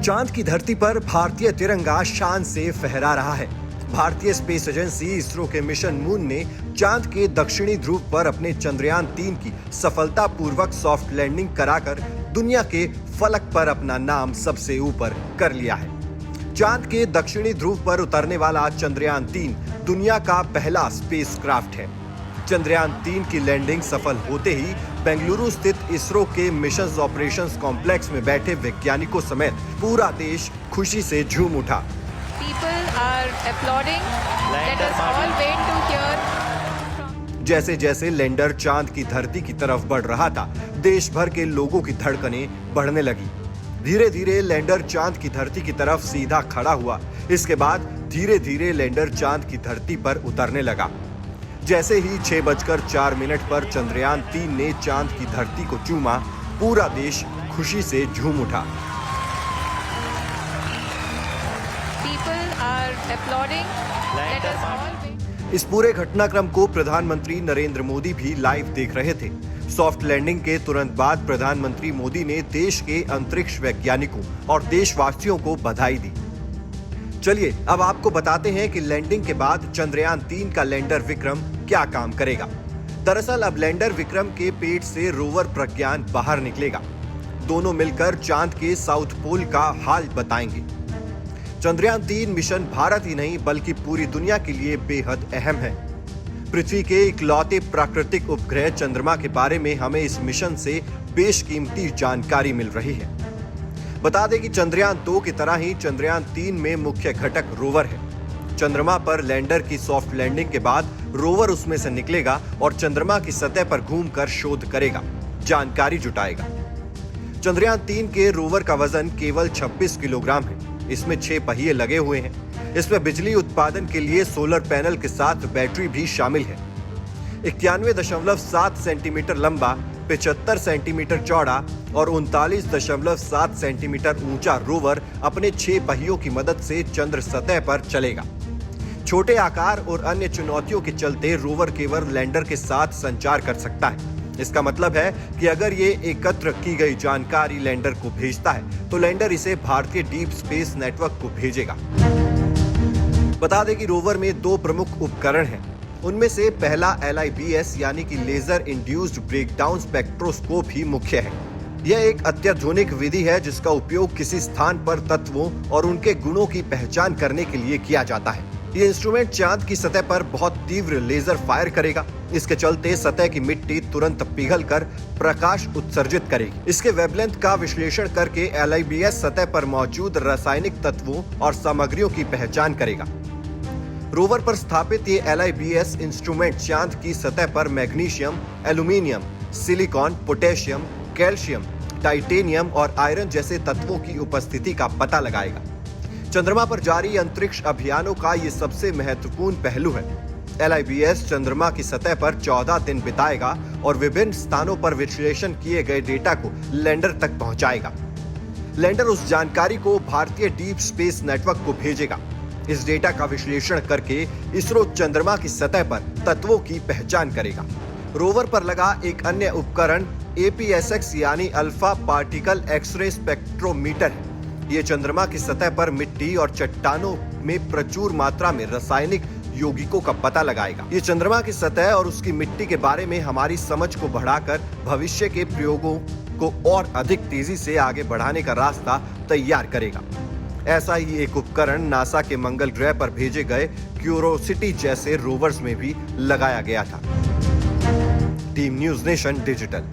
चांद की धरती पर भारतीय तिरंगा शान से फहरा रहा है। भारतीय स्पेस एजेंसी इसरो के मिशन मून ने चांद के दक्षिणी ध्रुव पर अपने चंद्रयान 3 की सफलतापूर्वक सॉफ्ट लैंडिंग कराकर दुनिया के फलक पर अपना नाम सबसे ऊपर कर लिया है। चांद के दक्षिणी ध्रुव पर उतरने वाला चंद्रयान 3 दुनिया का पहला स्पेसक्राफ्ट है। चंद्रयान 3 की लैंडिंग सफल होते ही बेंगलुरु स्थित इसरो के मिशन ऑपरेशंस कॉम्प्लेक्स में बैठे वैज्ञानिकों समेत पूरा देश खुशी से झूम उठा। जैसे जैसे लैंडर चांद की धरती की तरफ बढ़ रहा था, देश भर के लोगों की धड़कनें बढ़ने लगी। धीरे धीरे लैंडर चांद की धरती की तरफ सीधा खड़ा हुआ। इसके बाद धीरे धीरे लैंडर चांद की धरती पर उतरने लगा। जैसे ही 6:04 पर चंद्रयान 3 ने चांद की धरती को चूमा, पूरा देश खुशी से झूम उठा। इस पूरे घटनाक्रम को प्रधानमंत्री नरेंद्र मोदी भी लाइव देख रहे थे। सॉफ्ट लैंडिंग के तुरंत बाद प्रधानमंत्री मोदी ने देश के अंतरिक्ष वैज्ञानिकों और देशवासियों को बधाई दी। चलिए अब आपको बताते हैं कि लैंडिंग के बाद चंद्रयान 3 का लैंडर विक्रम क्या काम करेगा। दरअसल अब लैंडर विक्रम के पेट से रोवर प्रज्ञान बाहर निकलेगा। दोनों मिलकर चांद के साउथ पोल का हाल बताएंगे। चंद्रयान 3 मिशन भारत ही नहीं बल्कि पूरी दुनिया के लिए बेहद अहम है। पृथ्वी के इकलौते प्राकृतिक उपग्रह चंद्रमा के बारे में हमें इस मिशन से बेशकीमती जानकारी मिल रही है। बता दें कि चंद्रयान 2 की तरह ही चंद्रयान 3 में मुख्य घटक रोवर है। चंद्रमा पर लैंडर की सॉफ्ट लैंडिंग के बाद रोवर उसमें से निकलेगा और चंद्रमा की सतह पर घूमकर शोध करेगा, जानकारी जुटाएगा। चंद्रयान 3 के रोवर का वजन केवल 26 किलोग्राम है। इसमें 6 पहिए लगे हुए हैं। इसमें बिजली उत्पादन के लिए सोलर पैनल के साथ बैटरी भी शामिल है। 91.7 सेंटीमीटर लंबा, 75 सेंटीमीटर चौड़ा और 39.7 सेंटीमीटर ऊंचा रोवर अपने 6 पहियों की मदद से चंद्र सतह पर चलेगा। छोटे आकार और अन्य चुनौतियों के चलते रोवर केवल लैंडर के साथ संचार कर सकता है। इसका मतलब है कि अगर ये एकत्र की गई जानकारी लैंडर को भेजता है तो लैंडर इसे भारतीय डीप स्पेस नेटवर्क को भेजेगा। बता दें कि रोवर में 2 प्रमुख उपकरण हैं। उनमें से पहला LIBS यानी कि लेजर इंड्यूस्ड ब्रेकडाउन स्पेक्ट्रोस्कोप ही मुख्य है। यह एक अत्याधुनिक विधि है जिसका उपयोग किसी स्थान पर तत्वों और उनके गुणों की पहचान करने के लिए किया जाता है। ये इंस्ट्रूमेंट चांद की सतह पर बहुत तीव्र लेजर फायर करेगा। इसके चलते सतह की मिट्टी तुरंत पिघलकर प्रकाश उत्सर्जित करेगी। इसके वेवलेंथ का विश्लेषण करके LIBS सतह पर मौजूद रासायनिक तत्वों और सामग्रियों की पहचान करेगा। रोवर पर स्थापित ये LIBS इंस्ट्रूमेंट चांद की सतह पर magnesium, aluminium, silicon, potassium, calcium, titanium और आयरन जैसे तत्वों की उपस्थिति का पता लगाएगा। चंद्रमा पर जारी अंतरिक्ष अभियानों का ये सबसे महत्वपूर्ण पहलू है। LIBS चंद्रमा की सतह पर 14 दिन बिताएगा और विभिन्न स्थानों पर विश्लेषण किए गए डेटा को लैंडर तक पहुंचाएगा। लैंडर उस जानकारी को भारतीय डीप स्पेस नेटवर्क को भेजेगा। इस डेटा का विश्लेषण करके इसरो चंद्रमा की सतह पर तत्वों की पहचान करेगा। रोवर पर लगा एक अन्य उपकरण APSX यानी अल्फा पार्टिकल एक्सरे स्पेक्ट्रोमीटर है। ये चंद्रमा की सतह पर मिट्टी और चट्टानों में प्रचुर मात्रा में रासायनिक यौगिकों का पता लगाएगा। ये चंद्रमा की सतह और उसकी मिट्टी के बारे में हमारी समझ को बढ़ाकर भविष्य के प्रयोगों को और अधिक तेजी से आगे बढ़ाने का रास्ता तैयार करेगा। ऐसा ही एक उपकरण नासा के मंगल ग्रह पर भेजे गए क्यूरोसिटी जैसे रोवर्स में भी लगाया गया था। Team news nation digital.